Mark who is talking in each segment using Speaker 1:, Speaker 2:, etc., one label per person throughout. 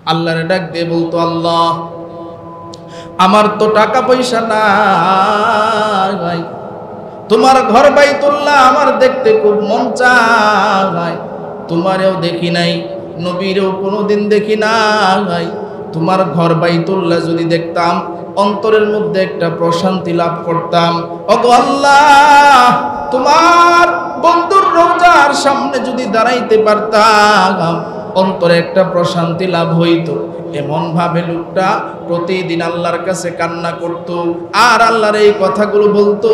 Speaker 1: আল্লাহরে ডাক দিয়ে বলতো, আল্লাহ আমার তো টাকা পয়সা নাই, তোমার ঘর বাইতুল্লাহ আমার দেখতে খুব মন চায়, তোমারেও দেখি নাই, নবীরেও কোনোদিন দেখি নাই, তোমার ঘর বাইতুল্লাহ যদি দেখতাম অন্তরের মধ্যে একটা প্রশান্তি লাভ করতাম। ওগো আল্লাহ, তোমার বন্ধুর রওজার সামনে যদি দাঁড়াইতে পারতাম অন্তরে একটা প্রশান্তি লাভ হইতো। এমন ভাবে লোকটা প্রতিদিন আল্লাহর কাছে কান্না করত আর আল্লাহর এই কথাগুলো বলতো।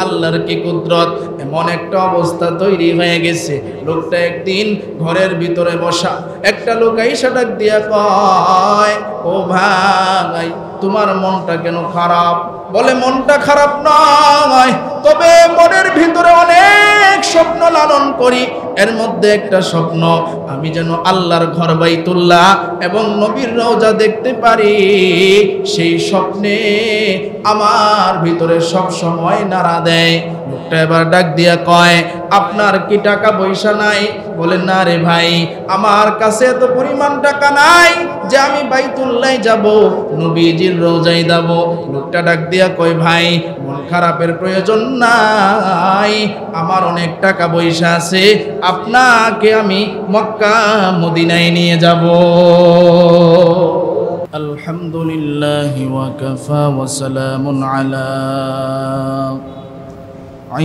Speaker 1: আল্লাহর কি কুদরত, এমন একটা অবস্থা তৈরি হয়ে গেছে। লোকটা একদিন ঘরের ভিতরে বসা, একটা লোক আইসা ডাক দিয়া কয়, ও ভাই তোমার মনটা কেন খারাপ? বলে মনটা খারাপ নয়, তবে মনের ভিতরে অনেক স্বপ্ন লালন করি, এর মধ্যে একটা স্বপ্ন আমি যেন আল্লাহর ঘর বাইতুল্লাহ এবং নবীর রওজা দেখতে পারি। সেই স্বপ্নে আমার ভিতরে সব সময় নাড়া দেয়। লোকটা এবার ডাক দিয়া কয়, আপনার কি টাকা পয়সা নাই? বলে না রে ভাই, আমার কাছে এত পরিমাণ টাকা নাই যে আমি বাইতুল্লাহ যাব, নবীজির রওজায় যাব। লোকটা ডাক দিয়া কয়, ভাই মন খারাপের প্রয়োজন নাই, আমার অনেক টাকা পয়সা আছে, আপনাকে আমি মক্কা মদিনায় নিয়ে যাব। আলহামদুলিল্লাহ ওয়া কাফা ওয়া সালামুন আলা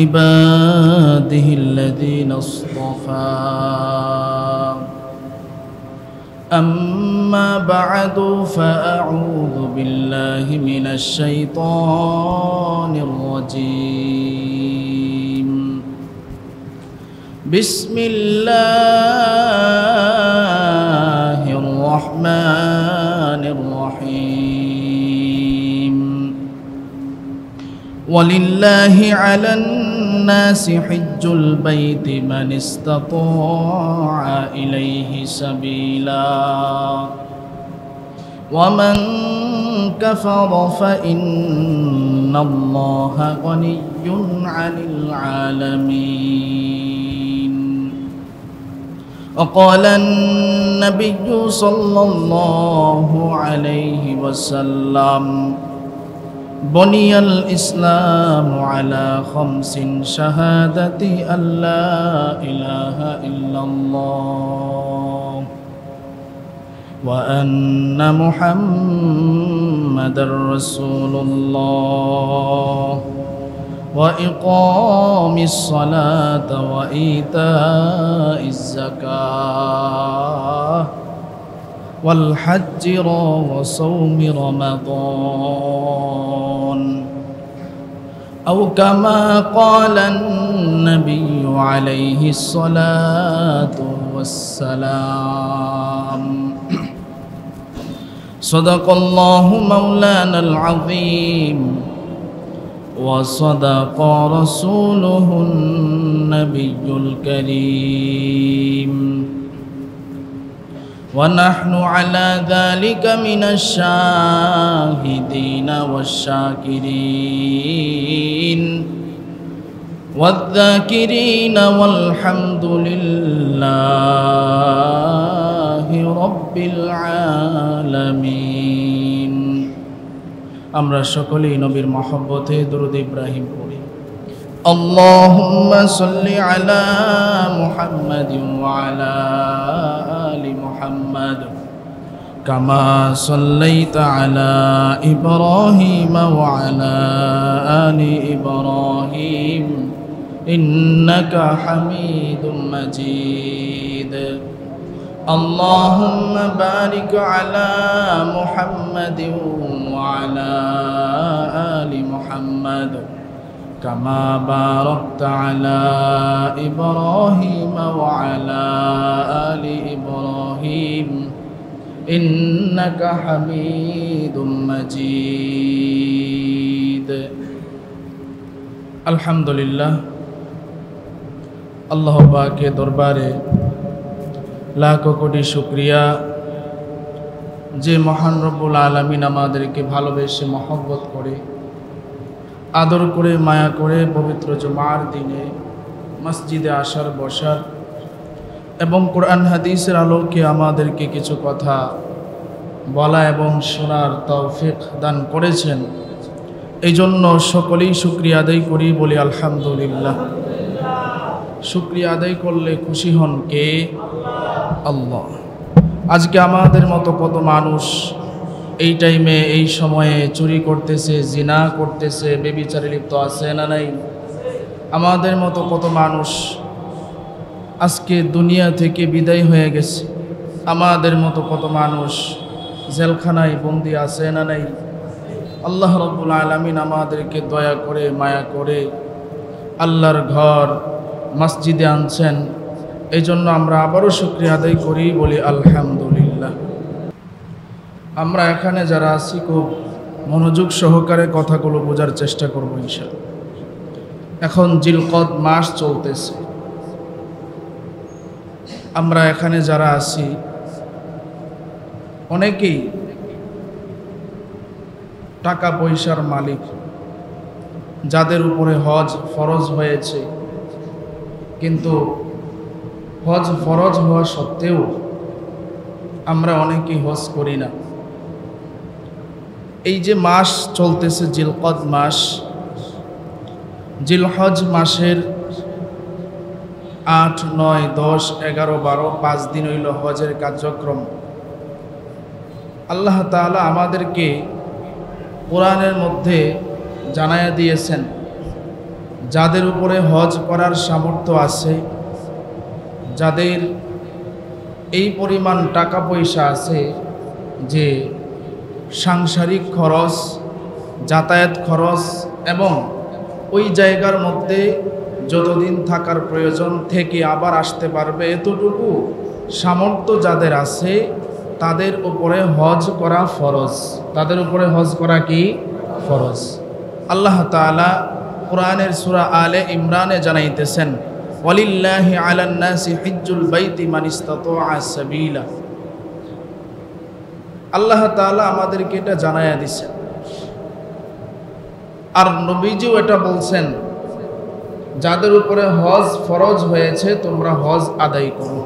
Speaker 1: ইবাদিহিল্লাযীনা ইসতাফা। أما بعد فأعوذ بالله من الشيطان الرجيم. بسم الله الرحمن الرحيم. ولله على الناس حج البيت من استطاع إليه سبيلا ومن كفر فإن الله غني عن العالمين. وقال النبي صلى الله عليه وسلم بني الإسلام على 5: شهادة أن لا إله إلا الله وأن محمد رسول الله وإقام الصلاة وإيتاء الزكاة والحج وصوم رمضان، أو كما قال النبي عليه الصلاة والسلام. صدق الله مولانا العظيم وصدق رسوله النبي الكريم، ونحن على ذلك من الشاهدين والشاكرين والذاكرين والحمد لله رب العالمين. আমরা সকলেই নবীর মহব্বতে দরুদ ইব্রাহিম পড়ি। اللهم صل على محمد وعلى آل محمد كما صليت على إبراهيم وعلى آل إبراهيم إنك حميد مجيد. اللهم بارك على محمد وعلى آل محمد كما باركت على إبراهيم وعلى آل إبراهيم إنك حميد مجيد. الحمد لله. আল্লাহ পাকের দরবারে লাখো কোটি শুকরিয়া যে মহান রব্বুল আলামিন আমাদেরকে ভালোবেসে মহব্বত করে আদর করে মায়া করে পবিত্র জুমার দিনে মসজিদে আসার বসার এবং কোরআন হাদিসের আলোকে আমাদেরকে কিছু কথা বলা এবং শোনার তৌফিক দান করেছেন। এই জন্য সকলেই শুকরিয়া আদায় করি, বলি আলহামদুলিল্লাহ। শুকরিয়া আদায় করলে খুশি হন কে? আল্লাহ। আজকে আমাদের মতো কত মানুষ এই টাইমে এই সময়ে চুরি করতেছে, জিনা করতেছে, বেবিচারে লিপ্ত আছে না নাই? আমাদের মতো কত মানুষ আজকে দুনিয়া থেকে বিদায় হয়ে গেছে। আমাদের মতো কত মানুষ জেলখানায় বন্দি আছে না নাই? আল্লাহ রাব্বুল আলামিন আমাদেরকে দয়া করে মায়া করে আল্লাহর ঘর মসজিদে আনছেন। এই জন্য আমরা আবারও শুকরিয়া আদায় করি, বলি আলহামদুলিল্লাহ। আমরা এখানে যারা আছি খুব মনোযোগ সহকারে কথাগুলো বোঝার চেষ্টা করব ইনশাআল্লাহ। এখন জিলকদ মাস চলতেছে। আমরা এখানে যারা আছি অনেকেই টাকা পয়সার মালিক, যাদের উপরে হজ ফরজ হয়েছে, কিন্তু হজ ফরজ হওয়া সত্ত্বেও আমরা অনেকেই হজ করি না। এই যে মাস চলতেছে জিলকদ মাস, জিলহজ মাসের 8, 9, 10, 11, 12 5 দিন হইল হজের কার্যক্রম। আল্লাহ তাআলা আমাদেরকে কোরআনের মধ্যে জানায়া দিয়েছেন, যাদের উপরে হজ করার সামর্থ্য আছে, যাদের এই পরিমাণ টাকা পয়সা আছে যে সাংসারিক খরচ, যাতায়াত খরচ এবং ওই জায়গার মধ্যে যতদিন থাকার প্রয়োজন থেকে আবার আসতে পারবে, এতটুকু সামর্থ্য যাদের আছে তাদের উপরে হজ করা ফরজ। তাদের উপরে হজ করা কি ফরজ? আল্লাহ তাআলা কোরআনের সূরা আলে ইমরানে জানাইতেছেন, ওয়ালিল্লাহি আলান নাসি হিজ্জুল বাইতি মান ইসতাতাআ সাবিলা। আল্লাহ তাআলা আমাদেরকে এটা জানায়া দিয়েছেন। আর নবীজিও এটা বলছেন, যাদের উপরে হজ ফরজ হয়েছে তোমরা হজ আদায় করো।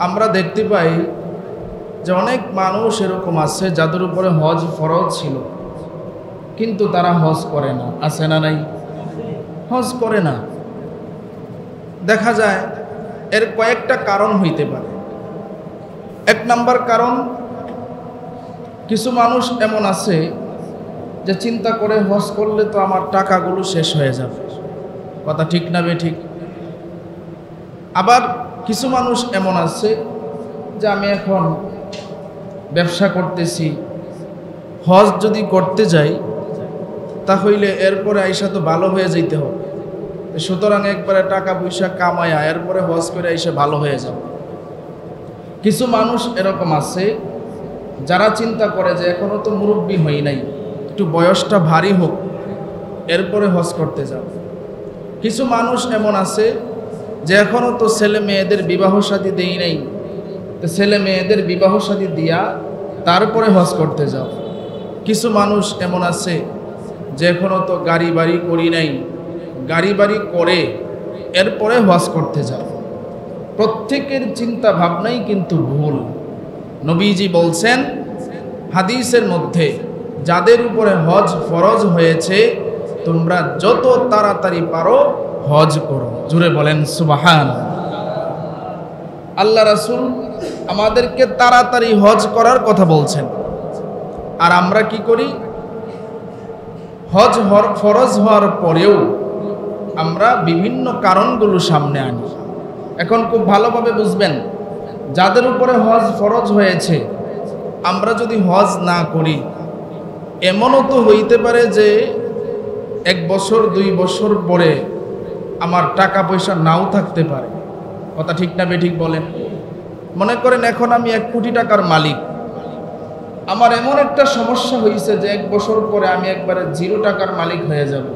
Speaker 1: আমরা দেখতে পাই যে অনেক মানুষ এরকম আছে যাদের উপরে হজ ফরজ ছিল, কিন্তু তারা হজ করে না। আছে না নাই? হজ করে না। দেখা যায় এর কয়েকটা কারণ হইতে পারে। 1 নাম্বার কারণ, কিছু মানুষ এমন আছে যে চিন্তা করে হজ করলে তো আমার টাকাগুলো শেষ হয়ে যাবে। কথা ঠিক না বেঠিক? আবার কিছু মানুষ এমন আছে যে আমি এখন ব্যবসা করতেছি, হজ যদি করতে যাই তাহলে এরপরে আইসা তো ভালো হয়ে যাইতে হবে, সুতরাং একবারে টাকা পয়সা কামায়া এরপরে হজ করে আইসা ভালো হয়ে যাবে। কিছু মানুষ এরকম আছে যারা চিন্তা করে যে এখনো তো মুরব্বী হই নাই, একটু বয়সটা ভারী হোক এরপরে হজ করতে যাব। কিছু মানুষ এমন আছে যে এখনো তো ছেলে মেয়েদের বিবাহ শাদী দেই নাই, তো ছেলে মেয়েদের বিবাহ শাদী দিয়া তারপরে হজ করতে যাও। কিছু মানুষ এমন আছে যে এখনো তো গাড়ি বাড়ি করি নাই, গাড়ি বাড়ি করে এরপরে হজ করতে যাও। প্রত্যেকের চিন্তা ভাবনাই কিন্তু ভুল। নবীজি বলছেন হাদিসের মধ্যে, যাদের উপরে হজ ফরজ হয়েছে তোমরা যত তাড়াতাড়ি পারো হজ করো। জুড়ে বলেন সুবহানাল্লাহ। আল্লাহ রাসূল আমাদেরকে তাড়াতাড়ি হজ করার কথা বলছেন, আর আমরা কি করি? হজ ফরজ হওয়ার পরেও আমরা বিভিন্ন কারণগুলো সামনে আনি। এখন খুব ভালোভাবে বুঝবেন, যাদের উপরে হজ ফরজ হয়েছে আমরা যদি হজ না করি, এমনও তো হইতে পারে যে 1 বছর 2 বছর পরে আমার টাকা পয়সা নাও থাকতে পারে। কথা ঠিক না বেঠিক বলেন? মনে করেন এখন আমি 1 কোটি টাকার মালিক, আমার এমন একটা সমস্যা হয়েছে যে 1 বছর পরে আমি একবারে 0 টাকার মালিক হয়ে যাব।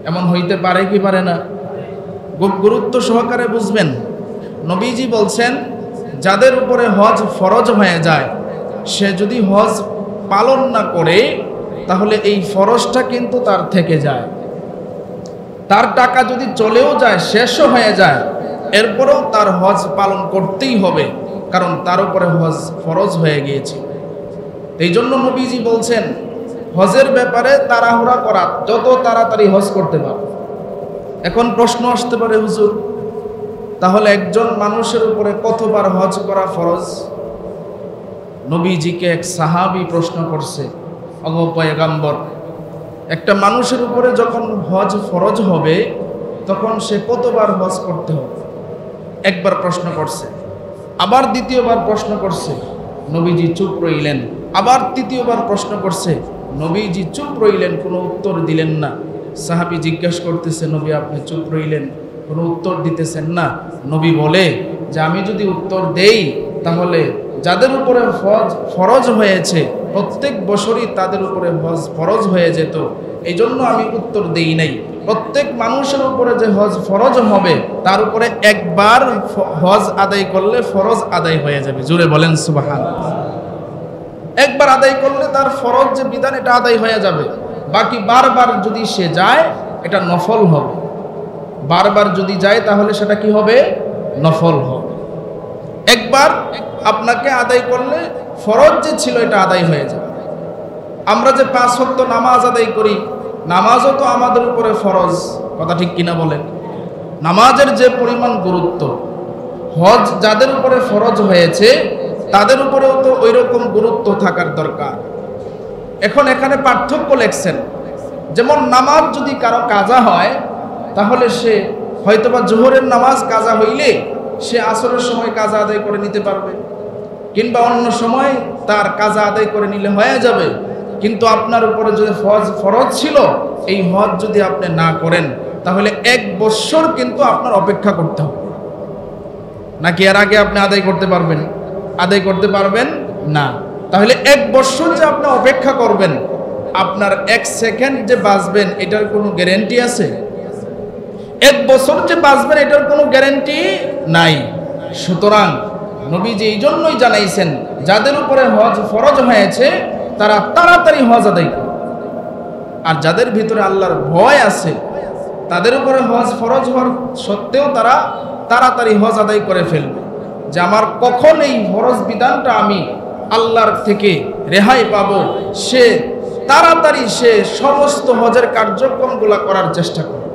Speaker 1: এমন হইতে পারে কি পারে না? খুব গুরুত্ব সহকারে বুঝবেন। নবীজি বলছেন, যাদের উপরে হজ ফরজ হয়ে যায় সে যদি হজ পালন না করে তাহলে এই ফরজটা কিন্তু তার থেকে যায়। তার টাকা যদি চলেও যায়, শেষও হয়ে যায়, এরপরেও তার হজ পালন করতেই হবে, কারণ তার উপরে হজ ফরজ হয়ে গিয়েছে। এই জন্য নবীজি বলছেন হজের ব্যাপারে তাড়াহুড়া করা, যত তাড়াতাড়ি হজ করতে পারে। এখন প্রশ্ন আসতে পারে, হুজুর তাহলে একজন মানুষের উপরে কতবার হজ করা ফরজ? নবীজিকে এক সাহাবী প্রশ্ন করছে, ওগো পয়গম্বর, একটা মানুষের উপরে যখন হজ ফরজ হবে তখন সে কতবার হজ করতে হবে? একবার প্রশ্ন করছে, আবার দ্বিতীয়বার প্রশ্ন করছে, নবীজি চুপ রইলেন। আবার তৃতীয়বার প্রশ্ন করছে, নবীজি চুপ রইলেন, কোনো উত্তর দিলেন না। সাহাবী জিজ্ঞেস করতেছে, নবী আপনি চুপ রইলেন, কোনো উত্তর দিতেছেন না। নবী বলে যে আমি যদি উত্তর দেই তাহলে যাদের উপরে হজ ফরজ হয়েছে প্রত্যেক বছরই তাদের উপরে হজ ফরজ হয়ে যেত, এই জন্য আমি উত্তর দেই নাই। প্রত্যেক মানুষের উপরে যে হজ ফরজ হবে তার উপরে একবার হজ আদায় করলে ফরজ আদায় হয়ে যাবে। জোরে বলেন সুবহানাল্লাহ। একবার আদায় করলে তার ফরজ যে বিধান এটা আদায় হয়ে যাবে। বাকি বারবার যদি সে যায় এটা নফল হবে। বারবার যদি যায় তাহলে সেটা কি হবে? নফল হবে। একবার আপনাকে আদায় করলে ফরজ যে ছিল এটা আদায় হয়ে যাবে। আমরা যে 5 ওয়াক্ত নামাজ আদায় করি, নামাজও তো আমাদের উপরে ফরজ, কথা ঠিক কিনা বলেন? নামাজের যে পরিমাণ গুরুত্ব, হজ যাদের উপরে ফরজ হয়েছে তাদের উপরেও তো ওই রকম গুরুত্ব থাকার দরকার। এখন এখানে পার্থক্য লেখছেন, যেমন নামাজ যদি কারো কাজা হয় তাহলে সে হয়তোবা জোহরের নামাজ কাজা হইলে সে আসরের সময় কাজা আদায় করে নিতে পারবে, কিংবা অন্য সময় তার কাজা আদায় করে নিলে হয়ে যাবে। কিন্তু আপনার উপরে যদি ফরজ ছিল, এই হজ যদি আপনি না করেন তাহলে 1 বছর কিন্তু আপনার অপেক্ষা করতে হবে। নাকি এর আগে আপনি আদায় করতে পারবেন? আদায় করতে পারবেন না। তাহলে 1 বছর যে আপনি অপেক্ষা করবেন, আপনার 1 সেকেন্ড যে বাঁচবেন এটার কোনো গ্যারান্টি আছে? 1 বছর যে বাঁচবেন এটার কোনো গ্যারান্টি নাই। সুতরাং নবীজি এই জন্যই জানাইছেন যাদের উপরে হজ ফরজ হয়েছে তারা তাড়াতাড়ি হজ আদায় করে, আর যাদের ভিতরে আল্লাহর ভয় আছে তাদের উপরে হজ ফরজ হওয়ার সত্ত্বেও তারা তাড়াতাড়ি হজ আদায় করে ফেলবে, যে আমার কখন এই ফরজ বিধানটা আমি আল্লাহর থেকে রেহাই পাবো, সে তাড়াতাড়ি সে সমস্ত হজের কার্যক্রমগুলো করার চেষ্টা করে।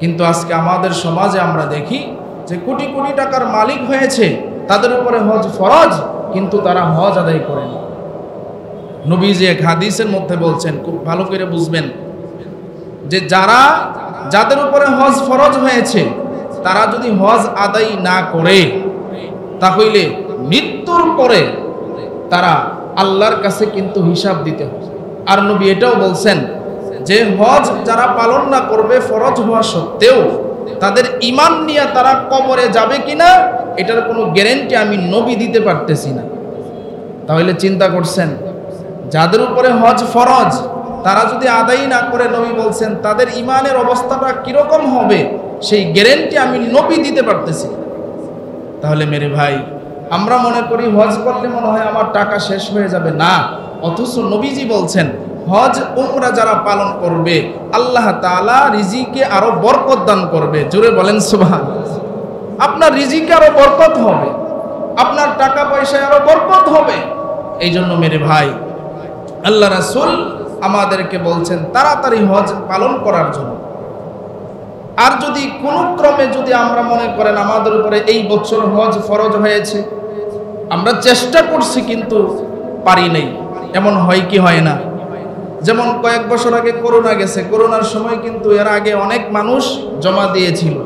Speaker 1: কিন্তু আজকে আমাদের সমাজে আমরা দেখি যে কোটি কোটি টাকার মালিক হয়েছে, তাদের উপরে হজ ফরজ কিন্তু তারা হজ আদায় করে না। নবীজি এক হাদিসের মধ্যে বলছেন, খুব ভালো করে বুঝবেন, যে যাদের উপরে হজ ফরজ হয়েছে তারা যদি হজ আদায় না করে তাহলে মৃত্যুর পরে তারা আল্লাহর কাছে কিন্তু হিসাব দিতে হবে। আর নবী এটাও বলছেন যে হজ যারা পালন না করবে ফরজ হওয়া সত্ত্বেও, তাদের ঈমান নিয়ে তারা কবরে যাবে কিনা এটার কোনো গ্যারান্টি আমি নবী দিতে পারতেছি না। তাহলে চিন্তা করছেন, যাদের উপরে হজ ফরজ তারা যদি আদায় না করে, নবী বলছেন তাদের ঈমানের অবস্থাটা কিরকম হবে সেই গ্যারান্টি আমি নবী দিতে পারতেছি। তাহলে মেরে ভাই, আমরা মনে করি হজ করলে মনে হয় আমার টাকা শেষ হয়ে যাবে, না। অথচ নবীজি বলছেন হজ উমরা যারা পালন করবে আল্লাহ তাআলা রিজিকে আরো বরকত দান করবে। জোরে বলেন সুবহানাল্লাহ। আপনার রিজিকে আরো বরকত হবে, আপনার টাকা পয়সায় আরো বরকত হবে। এই জন্য মেরে ভাই, আল্লাহ রাসূল আমাদেরকে বলছেন তাড়াতাড়ি হজ পালন করার জন্য। আর যদি কোনো ক্রমে যদি আমরা মনে করেন আমাদের উপরে এই বছর হজ ফরজ হয়েছে, আমরা চেষ্টা করছি কিন্তু পারি নাই, এমন হয় কি হয় না? যেমন কয়েক বছর আগে করোনা গেছে, করোনার সময় কিন্তু এর আগে অনেক মানুষ জমা দিয়েছিল,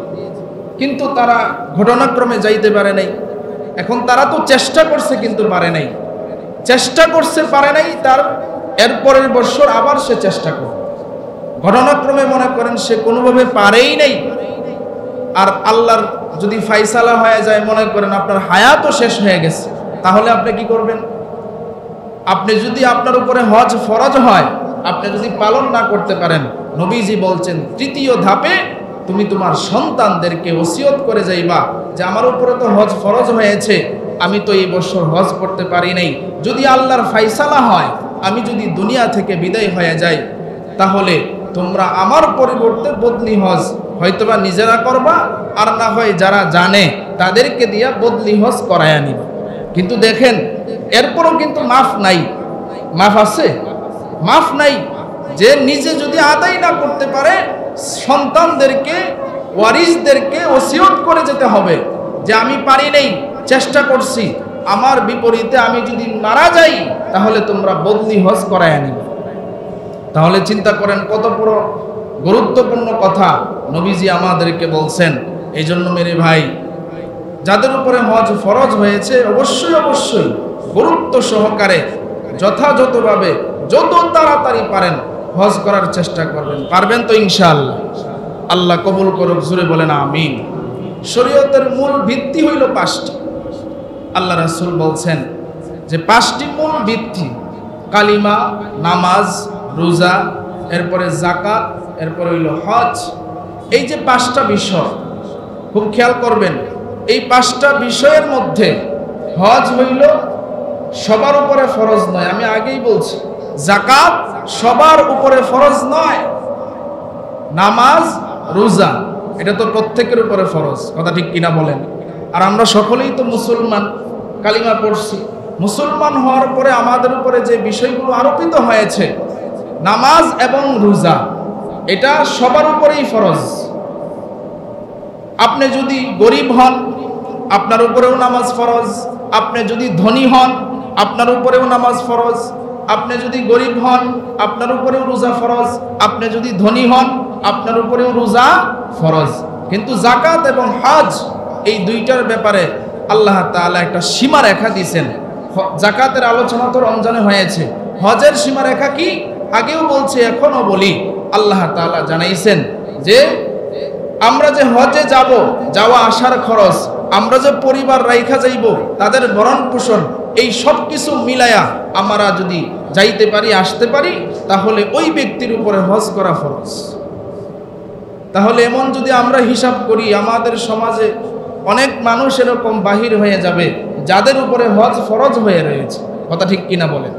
Speaker 1: কিন্তু তারা ঘটনাক্রমে যাইতে পারে নাই। এখন তারা তো চেষ্টা করছে কিন্তু পারে নাই, চেষ্টা করছে পারে নাই, তার এরপরের বছর আবার সে চেষ্টা করে, ঘটনাক্রমে মনে করেন সে কোনোভাবে পারেই নাই। আর আল্লাহর যদি ফাইসালা হয়ে যায়, মনে করেন আপনার হায়াতও শেষ হয়ে গেছে, তাহলে আপনি কি করবেন? আপনি যদি আপনার উপরে হজ ফরজ হয়, আপনি যদি পালন না করতে পারেন, নবীজি বলছেন তৃতীয় ধাপে তুমি তোমার সন্তানদেরকে ওসিয়ত করে যাইবা যে আমার উপরে তো হজ ফরজ হয়েছে, আমি তো এই বছর হজ করতে পারি নাই, যদি আল্লাহর ফাইসালা হয় আমি যদি দুনিয়া থেকে বিদায় হয়ে যাই, তাহলে তোমরা আমার পরিবর্তে বদলি হজ হয়তোবা নিজেরা করবা, আর না হয় যারা জানে তাদেরকে দিয়া বদলি হজ করায়া নিবা। কিন্তু দেখেন এরপরও কিন্তু মাফ নাই। মাফ আছে? মাফ নাই। যে নিজে যদি আদায় না করতে পারে, সন্তানদেরকে, ওয়ারিসদেরকে ওসিয়ত করে যেতে হবে যে আমি পারি নাই, চেষ্টা করছি, আমার বিপরীতে আমি যদি মারা যাই তাহলে তোমরা বদলি হজ করায় নিবে। তাহলে চিন্তা করেন কত বড় গুরুত্বপূর্ণ কথা নবীজি আমাদেরকে বলছেন। এই জন্য মেরে ভাই, যাদের উপরে হজ ফরজ হয়েছে অবশ্যই অবশ্যই গুরুত্ব সহকারে যথাযথভাবে যত তাড়াতাড়ি পারেন হজ করার চেষ্টা করবেন। পারবেন তো ইনশাআল্লাহ? আল্লাহ কবুল করুক, জোরে বলেন আমিন। শরীয়তের মূল ভিত্তি হইল 5টি। আল্লাহ রাসূল বলছেন যে 5টি মূল ভিত্তি: কালিমা, নামাজ, রোজা, এরপরে যাকাত, এরপরে হইল হজ। এই যে 5টা বিষয় খুব খেয়াল করবেন। এই 5টা বিষয়ের মধ্যে হজ হইল সবার উপরে ফরজ নয়। আমি আগেই বলছি, যাকাত সবার উপরে ফরজ নয়। নামাজ, রোজা এটা তো প্রত্যেকের উপরে ফরজ, কথা ঠিক কিনা বলেন? আর আমরা সকলেই তো মুসলমান, কালিমা পড়ছি। মুসলমান হওয়ার পরে আমাদের উপরে যে বিষয়গুলো আরোপিত হয়েছে, নামাজ এবং রোজা, এটা সবার উপরেই ফরজ। আপনি যদি গরিব হন আপনার উপরেও নামাজ ফরজ, আপনি যদি ধনী হন আপনার উপরেও নামাজ ফরজ, আপনি যদি গরিব হন আপনার উপরেও রোজা ফরজ, আপনি যদি ধনী হন আপনার উপরেও রোজা ফরজ। কিন্তু যাকাত এবং হজ এই দুইটার ব্যাপারে আল্লাহ তাআলা একটা সীমারেখা দিয়েছেন। যাকাতের আলোচনা তো রমজানে হয়েছে, হজের সীমারেখা কি আগেও বলছি এখনো বলি। আল্লাহ তাআলা জানাইছেন যে আমরা যে হজে যাব, যাওয়া আসার খরচ, আমরা যে পরিবার রাইখা যাইব তাদের ভরণ পোষণ, এই সব কিছু মিলায়া আমরা যদি যাইতে পারি, আসতে পারি, তাহলে ওই ব্যক্তির উপরে হজ করা ফরজ। তাহলে এমন যদি আমরা হিসাব করি, আমাদের সমাজে অনেক মানুষ এরকম বাহির হয়ে যাবে যাদের উপরে হজ ফরজ হয়ে রয়েছে, কথা ঠিক কিনা বলেন?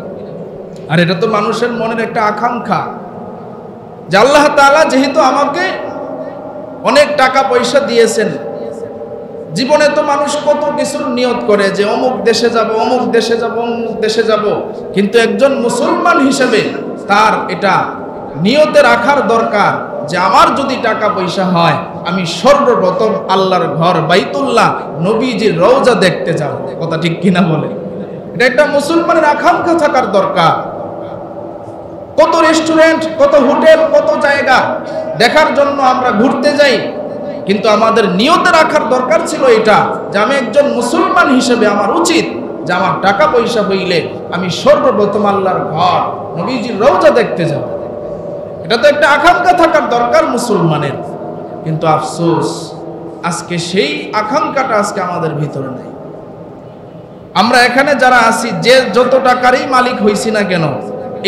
Speaker 1: আর এটা তো মানুষের মনের একটা আকাঙ্ক্ষা যে আল্লাহ তাআলা যেহেতু আমাকে অনেক টাকা পয়সা দিয়েছেন, জীবনে তো মানুষ কত কিছুর নিয়ত করে যে অমুক দেশে যাব, অমুক দেশে যাব, অমুক দেশে যাব, কিন্তু একজন মুসলমান হিসেবে তার এটা নিয়তে রাখার দরকার যে আমার যদি টাকা পয়সা হয় আমি সর্বপ্রথম আল্লাহর ঘর বাইতুল্লাহ, নবীজির রওজা দেখতে যাব, কথা ঠিক কিনা বলে? এটা একটা মুসলমানের আকাঙ্ক্ষা থাকার দরকার। কত রেস্টুরেন্ট, কত হোটেল, কত জায়গা দেখার জন্য আমরা ঘুরতে যাই, কিন্তু আমাদের নিয়তে রাখার দরকার ছিল এটা যে আমি একজন মুসলমান হিসেবে আমার উচিত যে আমার টাকা পয়সা হইলে আমি সর্বপ্রথম আল্লাহর ঘর, নবীজির রওজা দেখতে যাব। এটা তো একটা আকাঙ্ক্ষা থাকার দরকার মুসলমানের। কিন্তু আফসোস আজকে সেই আকাঙ্ক্ষাটা আজকে আমাদের ভিতরে নেই। আমরা এখানে যারা আছি, যে যত টাকারই মালিক হইছি না কেন,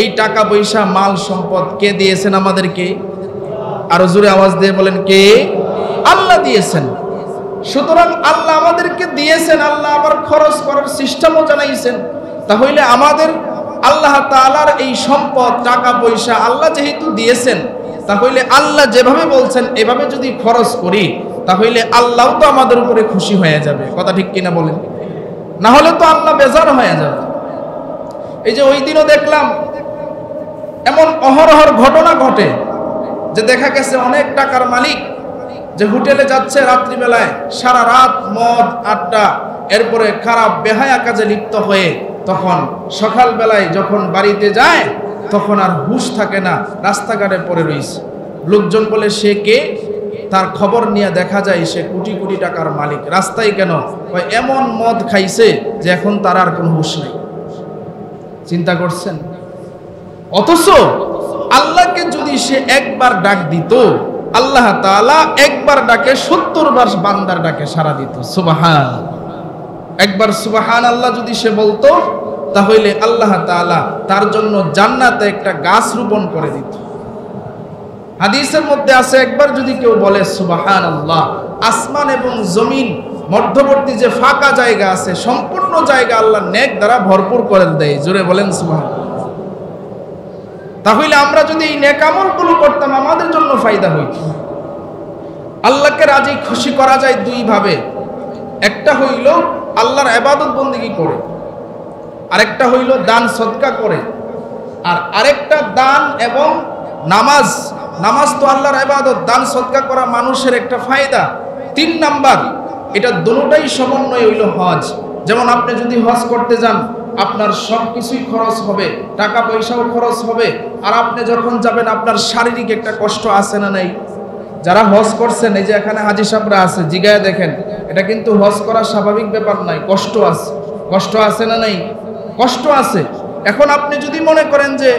Speaker 1: এই টাকা পয়সা, মাল সম্পদ কে দিয়েছেন আমাদেরকে? আরো জোরে আওয়াজ দিয়ে বলেন, কে? আল্লাহ দিয়েছেন। সুতরাং আল্লাহ আমাদেরকে দিয়েছেন, আল্লাহ আবার খরচ করার সিস্টেমও জানাইছেন। তাহলে আমাদের আল্লাহ তাআলার এই সম্পদ, টাকা পয়সা আল্লাহ যেহেতু দিয়েছেন, তাহলে আল্লাহ যেভাবে বলছেন এভাবে যদি খরচ করি তাহলে আল্লাহও তো আমাদের উপরে খুশি হয়ে যাবে, কথা ঠিক কিনা বলেন? না হলে তো আল্লাহ বেজার হয়ে যাবে। এই যে ওই দিনও দেখলাম এমন অহরহর ঘটনা ঘটে যে দেখা গেছে অনেক টাকার মালিক যে হোটেলে যাচ্ছে রাত্রিবেলায়, সারা রাত মদ আড্ডা, এরপরে খারাপ বেহায়া কাজে লিপ্ত হয়ে তখন সকালবেলায় যখন বাড়িতে যায় তখন আর হুঁশ থাকে না, রাস্তাঘাটে পড়ে রয়েছে। লোকজন বলে সে কে? তার খবর নিয়ে দেখা যায় সে কোটি কোটি টাকার মালিক। রাস্তায় কেন? এমন মদ খাইছে যে এখন তার আর কোনো হুঁশ নেই। চিন্তা করছেন? অথচ আল্লাহকে যদি সে একবার ডাক দিত, আল্লাহ তাআলা একবার ডাকে 70 বার বান্দার ডাকে সাড়া দিত। সুবহান, একবার সুবহান আল্লাহ যদি সে বলতো তাহলে আল্লাহ তাআলা তার জন্য জান্নাতে একটা গাছ রোপণ করে দিত। হাদিসের মধ্যে আছে একবার যদি কেউ বলে সুবহানাল্লাহ, আসমান এবং জমিন মধ্যবর্তী যে ফাঁকা জায়গা আছে সম্পূর্ণ জায়গা আল্লাহ নেক দ্বারা ভরপুর করে দেয়। জোরে বলেন সুবহানাল্লাহ। তাহলে আমরা যদি এই নেক আমলগুলো করতাম আমাদের জন্য ফায়দা হইত। আল্লাহকে রাজি খুশি করা যায় দুই ভাবে। একটা হইল আল্লাহর ইবাদত বন্দেগী করে, আরেকটা হইল দান সদকা করে, আর আরেকটা দান এবং নামাজ। নামাজ তো আল্লাহর ইবাদত, দান সদকা করা মানুষের একটা ফায়দা। 3 নাম্বার, এটা দুটোটাই সমন্বয় হইল হজ। যেমন আপনি যদি হজ করতে যান, আপনার সব কিছুই খরচ হবে, টাকা পয়সাও খরচ হবে, আর আপনি যখন যাবেন আপনার শারীরিক একটা কষ্ট আছে না নাই? যারা হজ করছেন, এই যে এখানে হাজী সাহেবরা আছে, জিগায় দেখেন, এটা কিন্তু হজ করা স্বাভাবিক ব্যাপার নয়, কষ্ট আছে। কষ্ট আছে না নাই? কষ্ট আছে। এখন আপনি যদি মনে করেন যে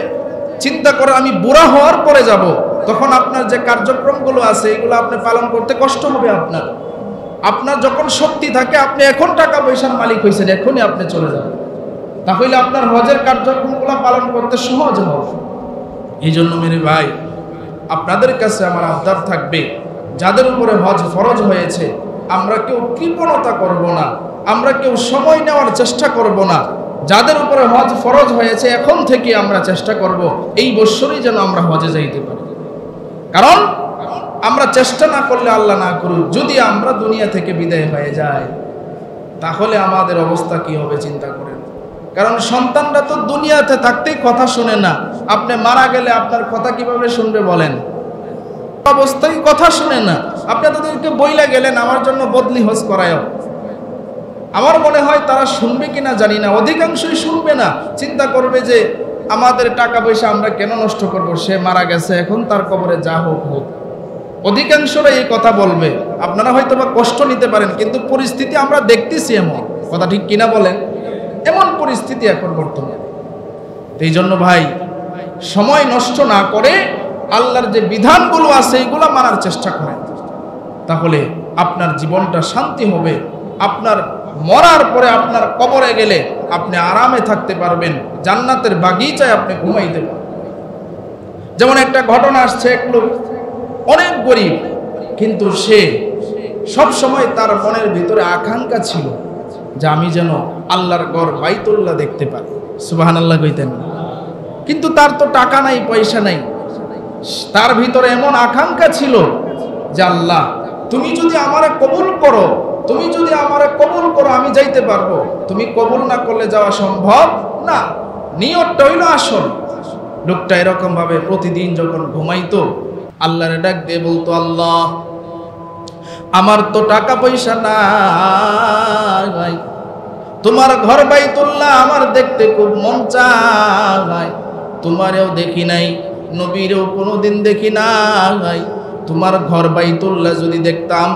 Speaker 1: চিন্তা করে আমি বুড়া হওয়ার পরে যাব, তখন আপনার যে কার্যক্রমগুলো আছে এগুলো আপনি পালন করতে কষ্ট হবে। আপনার যখন শক্তি থাকে, আপনি এখন টাকা পয়সার মালিক হয়েছেন, এখনই আপনি চলে যাবেন, তাহলে আপনার হজের কার্যক্রমগুলো পালন করতে সহজ হবে। এই জন্য মেরে ভাই, আপনাদের কাছে আমার আবদার থাকবে, যাদের উপরে হজ ফরজ হয়েছে, আমরা কেউ কৃপণতা করব না, আমরা কেউ সময় নেওয়ার চেষ্টা করব না। যাদের উপরে হজ ফরজ হয়েছে, এখন থেকে আমরা চেষ্টা করব এই বছরই যেন আমরা হজে যাইতে পারি। কারণ আমরা চেষ্টা না করলে, আল্লাহ না করুক, যদি আমরা দুনিয়া থেকে বিদায় হয়ে যাই, তাহলে আমাদের অবস্থা কি হবে চিন্তা করেন। কারণ সন্তানরা তো দুনিয়াতে থাকতেই কথা শুনে না, আপনি মারা গেলে আপনার কথা কিভাবে শুনবে বলেন? অবস্থায় কথা শুনে না। আপনি তাদেরকে বইলা গেলেন আমার জন্য বদলি হজ করায়, আমার মনে হয় তারা শুনবে কিনা জানি না, অধিকাংশই শুনবে না। চিন্তা করবে যে আমাদের টাকা পয়সা আমরা কেন নষ্ট করব, সে মারা গেছে, এখন তার কবরে যা হোক হোক। অধিকাংশরা এই কথা বলবে। আপনারা হয়তো বা কষ্ট নিতে পারেন, কিন্তু পরিস্থিতি আমরা দেখতেছি এমন, কথা ঠিক কিনা বলেন? এমন পরিস্থিতি এখন বর্তমানে। এই জন্য ভাই, সময় নষ্ট না করে আল্লাহর যে বিধানগুলো আছে এগুলো মানার চেষ্টা করেন, তাহলে আপনার জীবনটা শান্তি হবে। আপনার মরার পরে, আপনার কবরে গেলে আপনি আরামে থাকতে পারবেন, জান্নাতের বাগিচায় আপনি ঘুমাইতে পারবেন। যেমন একটা ঘটনা আসছে, এক লোক অনেক গরিব, কিন্তু সে সব সময় তার মনের ভিতরে আকাঙ্ক্ষা ছিল যে আমি যেন আল্লাহর ঘর বাইতুল্লাহ দেখতে পাই। সুবহানাল্লাহ কইতেন। কিন্তু তার তো টাকা নাই, পয়সা নাই। তার ভিতরে এমন আকাঙ্ক্ষা ছিল যে আল্লাহ, তুমি যদি আমারে কবুল করো, তুমি যদি আমারে কবুল করো, আমি যাইতে পারবো। তুমি কবুল না করলে যাওয়া সম্ভব না। নিয়তটা হইল আসল। লোকটা এরকম ভাবে প্রতিদিন যখন ঘুমাইতো, আল্লাহরে ডাক দিয়ে বলতো, আল্লাহ, আমার তো টাকা পয়সা নাই, তোমার ঘর বাইতুল্লাহ আমার দেখতে খুব মন চায়, তোমারেও দেখি নাই, নবীরেও কোনোদিন দেখি নাই। তোমার ঘর বাইতুল্লাহ যদি দেখতাম,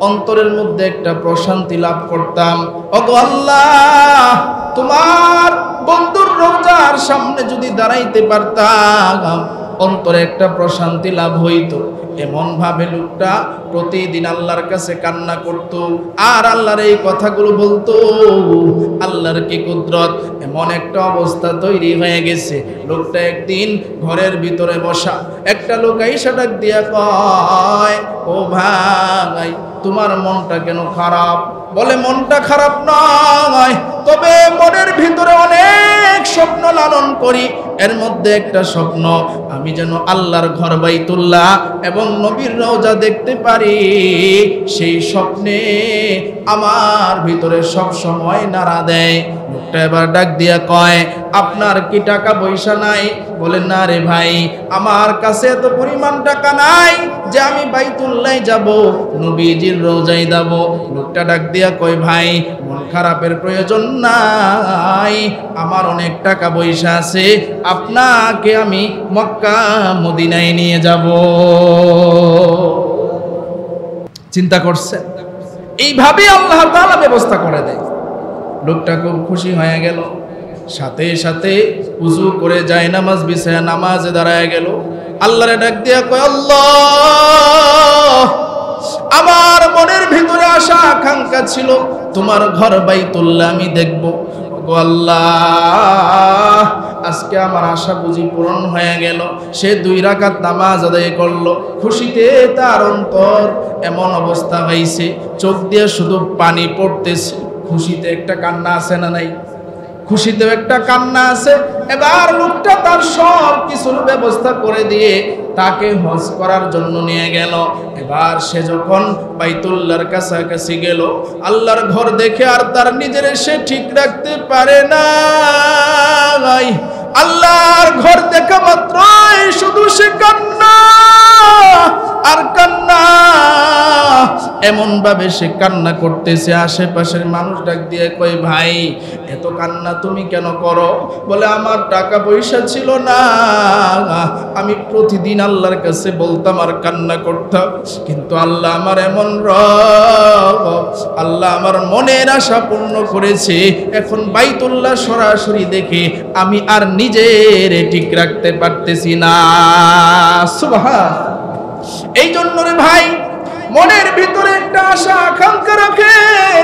Speaker 1: অন্তরের মধ্যে একটা প্রশান্তি লাভ করতাম। ওগো আল্লাহ, তোমার বন্ধুর রওজার সামনে যদি দাঁড়াইতে পারতাম, অন্তরে একটা প্রশান্তি লাভ হইতো। এমন ভাবে লোকটা প্রতিদিন আল্লাহর কাছে কান্না করত, আর আল্লাহর এই কথাগুলো বলতো। আল্লাহর কি কুদরত! এমন একটা অবস্থা তৈরি হয়ে গেছে। লোকটা একদিন ঘরের ভিতরে বসা, একটা লোক আইসা ডাক দিয়া কয়, ও ভাই, তোমার মনটা কেন খারাপ? বলে, মনটা খারাপ নয়, তবে মনের ভিতরে অনেক স্বপ্ন লালন করি। এর মধ্যে একটা স্বপ্ন, আমি যেন আল্লাহর ঘর বাইতুল্লাহ এবং নবীর রওজা দেখতে পারি। সেই স্বপ্নে আমার ভিতরে সব সময় নাড়া দেয়। লোকটা এবার ডাক দিয়া কয়, আপনার কি টাকা পয়সা নাই? বলে, না রে ভাই, আমার কাছে এত পরিমাণ টাকা নাই যে আমি বাইতুল্লাহ যাব, নবীজির রওজায় যাব। লোকটা ডাক দিয়া কয়, ভাই, মন খারাপের প্রয়োজন নাই, আমার অনেক টাকা পয়সা আছে, আপনাকে আমি মক্কা মদিনায় নিয়ে যাব। চিন্তা করছেন? এইভাবে আল্লাহ তাআলা ব্যবস্থা করে দেয়। লোকটা খুব খুশি হয়ে গেল, সাথে সাথে উযু করে যায় নামাজ বিছায়া নামাজে দাঁড়ায় গেল। আল্লাহরে ডাক দিয়া কয়, আল্লাহ, আমার মনের ভিতরে আশা আকাঙ্ক্ষা ছিল তোমার ঘর বাইতুল্লাহ আমি দেখব। ও আল্লাহ, আজকে আমার আশা বুঝি পূরণ হয়ে গেল। সে 2 রাকাত নামাজ আদায় করলো। খুশিতে তার অন্তর এমন অবস্থা হয়েছে, চোখ দিয়ে শুধু পানি পড়তেছে। খুশিতে একটা কান্না আছে না নাই? খুশিতেও একটা কান্না আছে। এবার লোকটা তার সব কিছুর ব্যবস্থা করে দিয়ে তাকে হজ করার জন্য নিয়ে গেল। এবার সে যখন বাইতুল্লাহর কাছাকাছি গেল, আল্লাহর ঘর দেখে আর তার নিজের সে ঠিক রাখতে পারে না। আল্লাহর ঘর দেখা মাত্রই শুধু সে কান্না আর কান্না, এমন ভাবে সে কান্না করতেছে, আশেপাশের মানুষ ডাক দিয়ে কই, ভাই এত কান্না তুমি কেন করো? বলে আমার টাকা পয়সা ছিল না, আমি প্রতিদিন আল্লাহর কাছে বলতাম আর কান্না করতাম, কিন্তু আল্লাহ আমার এমন রব, আল্লাহ আমার মনের আশা পূর্ণ করেছে। এখন বাইতুল্লাহ সরাসরি দেখে আমি আর নিজের ঠিক রাখতে পারতেছি না। সুবহান। এই জন্য রে ভাই, মনের ভিতরে একটা আশা আকাঙ্ক্ষা রাখেন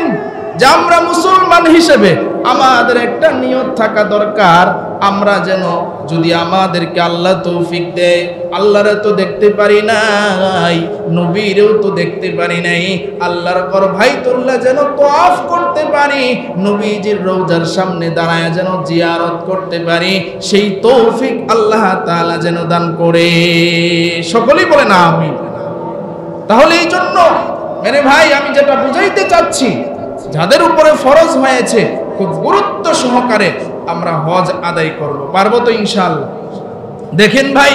Speaker 1: যে আমরা মুসলমান হিসেবে আমাদের একটা নিয়ত থাকা দরকার, আমরা যেন যদি আমাদেরকে আল্লাহ তৌফিক দেয়, আল্লাহরে তো দেখতে পারি নাই, নবীরেও তো দেখতে পারি নাই, আল্লাহর ঘর বাইতুল্লাহ যেন তওয়াফ করতে পারি, নবীজির রওজার সামনে দাঁড়ায় যেন জিয়ারত করতে পারি, সেই তৌফিক আল্লাহ তাআলা যেন দান করে। সকলেই বলেন আমিন। তাহলে এই জন্য মেরে ভাই, আমি যেটা বুঝাইতে চাচ্ছি, যাদের উপরে ফরজ হয়েছে খুব গুরুত্ব সহকারে আমরা হজ আদায় করব, পারবো তো ইনশাআল্লাহ। দেখেন ভাই,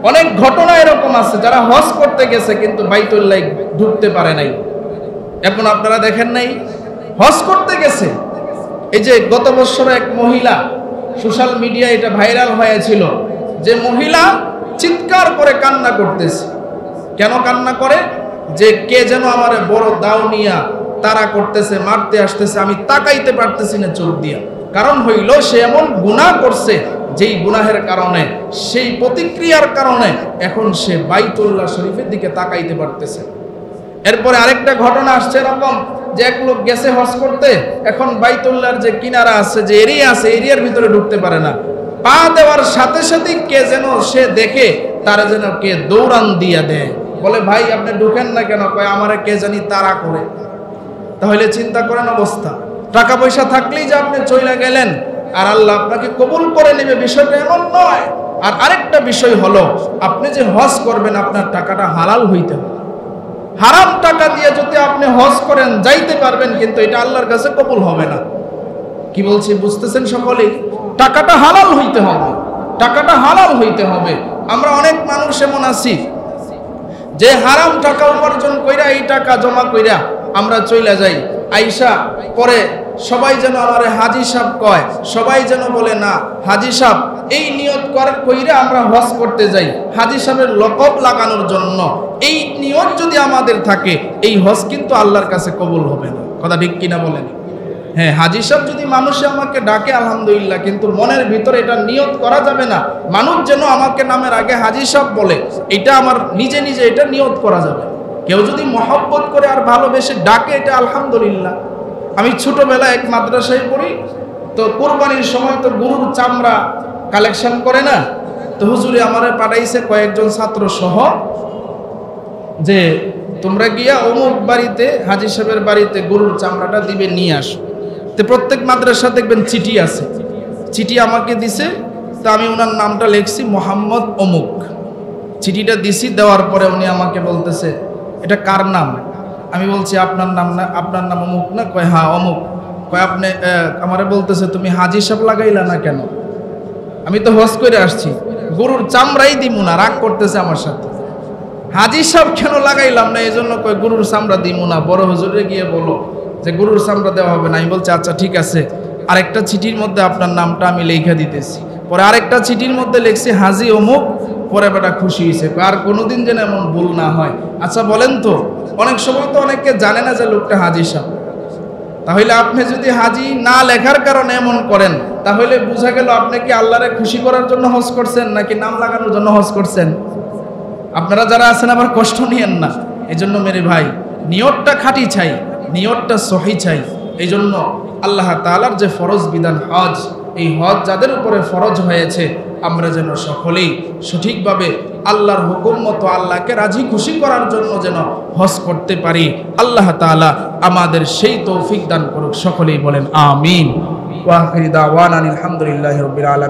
Speaker 1: অনেক ঘটনা এরকম আছে যারা হজ করতে গেছে কিন্তু বাইতুল্লাহ ঢুকতে পারে নাই। এখন আপনারা দেখেন নাই, হজ করতে গেছে, এই যে গত বছর এক মহিলা, সোশ্যাল মিডিয়ায় এটা ভাইরাল হয়েছিল, যে মহিলা চিৎকার করে কান্না করতেছে। কেন কান্না করে? যে কে যেন আমারে বড় দাউনিয়া তারা করতেছে, মারতে আসতেছে, আমি তাকাইতে পারতেছি না চোখ দিয়া। কারণ হইল সে এমন গুনাহ করছে, যেই গুনাহের কারণে, সেই প্রতিক্রিয়ার কারণে এখন সে বাইতুল্লাহ শরীফের দিকে তাকাইতে পারতেছে। এরপরে আরেকটা ঘটনা আসছে এরকম, যে এক লোক গেছে হজ করতে, এখন বাইতুল্লাহর যে কিনারা আছে, যে এরিয়া আছে, এরিয়ার ভিতরে ঢুকতে পারে না। পা দেওয়ার সাথে সাথে কে যেন সে দেখে, তারা যেন কে দৌড়ান দিয়া দেয়, বলে ভাই আপনি ঢুকেন না কেন? কয় আমারে কে জানি তাড়া করে। তাহলে চিন্তা করেন অবস্থা, টাকা পয়সা থাকলেই যে আপনি চলে গেলেন আর আল্লাহ আপনাকে কবুল করে নেবে, বিষয়টা এমন নয়। আর আরেকটা বিষয় হলো, আপনি যে হজ করবেন আপনার টাকাটা হালাল হইতে হবে। হারাম টাকা দিয়ে যদি আপনি হজ করেন যাইতে পারবেন, কিন্তু এটা আল্লাহর কাছে কবুল হবে না। কি বলছি বুঝতেছেন সকলেই? টাকাটা হালাল হইতে হবে, টাকাটা হালাল হইতে হবে। আমরা অনেক মানুষ এমন আছি যে হারাম টাকা উপার্জন কইরা, এই টাকা জমা কইরা আমরা চইলা যাই, আইসা পরে সবাই যেন আমারে হাজী সাহেব কয়, সবাই যেন বলে না হাজী সাহেব, এই নিয়ত কইরা আমরা হজ করতে যাই হাজী সাহেবের লকব লাগানোর জন্য। এই নিয়ত যদি আমাদের থাকে, এই হজ কিন্তু আল্লাহর কাছে কবুল হবে না। কথা ঠিক কিনা বলেন? হ্যাঁ, হাজী সাহেব যদি মানুষে আমাকে ডাকে আলহামদুলিল্লাহ, কিন্তু মনের ভিতরে এটা নিয়ত করা যাবে না মানুষ যেন আমাকে নামের আগে হাজী সাহেব বলে, এটা আমার নিজে নিজে এটা নিয়ত করা যাবে। কেউ যদি মহব্বত করে আর ভালোবেসে ডাকে, এটা আলহামদুলিল্লাহ। আমি ছোটবেলায় এক মাদ্রাসায় পড়ি, তো কোরবানির সময় তো গরুর চামড়া কালেকশন করে না, তো হুজুরে আমারে পাঠাইছে কয়েকজন ছাত্র সহ, যে তোমরা গিয়া অমুক বাড়িতে হাজী সাহেবের বাড়িতে গরুর চামড়াটা দিবে, নিয়ে আসো। তো প্রত্যেক মাদ্রাসা দেখবেন চিঠি আছে, চিঠি আমাকে দিছে, তো আমি ওনার নামটা লিখছি মোহাম্মদ অমুক। চিঠিটা দিছি, দেওয়ার পরে উনি আমাকে বলতেছে এটা কার নাম? আমি বলছি আপনার নাম না, আপনার নাম অমুক না? কয় হ্যাঁ অমুক। কয় আপনি, আমারে বলতেছে তুমি হাজী সাহেব লাগাইলা না কেন? আমি তো হজ করে আসছি, গরুর চামড়াই দিমু না। রাগ করতেছে আমার সাথে, হাজী সাহেব কেন লাগাইলাম না, এই জন্য কয় গরুর চামড়া দিমু না, বড় হুজুরে গিয়ে বলো যে গরুর চামড়া দেওয়া হবে না। আমি বলছি আচ্ছা ঠিক আছে। আরেকটা চিঠির মধ্যে আপনার নামটা আমি লেখা দিতেছি। পরে আরেকটা চিঠির মধ্যে লিখছি হাজী অমুক। পরে বেটা খুশি হয়েছে, আর কোনোদিন যেন এমন ভুল না হয়। আচ্ছা বলেন তো, অনেক সময় তো অনেকে জানে না যে লোকটা হাজী সাহেব। তাহলে আপনি যদি হাজী না লেখার কারণে এমন করেন, তাহলে বোঝা গেল আপনি কি আল্লাহরে খুশি করার জন্য হজ করছেন নাকি নাম লাগানোর জন্য হজ করছেন? আপনারা যারা আছেন আবার কষ্ট নিয়েন না। এই জন্য মেরে ভাই, নিয়তটা খাঁটি চাই, নিয়তটা সহি চাই। এই জন্য আল্লাহ তাআলার যে ফরজ বিধান হজ, এই হজ যাদের উপরে ফরজ হয়েছে, আমরা যেন সকলেই সঠিকভাবে আল্লাহর হুকুম মতো আল্লাহকে রাজি খুশি করার জন্য যেন হজ করতে পারি। আল্লাহ তাআলা আমাদের সেই তৌফিক দান করুক। সকলেই বলেন আমিন। ওয়া আখিরি দাওয়ানা আলহামদুলিল্লাহি রাব্বিল আলামিন।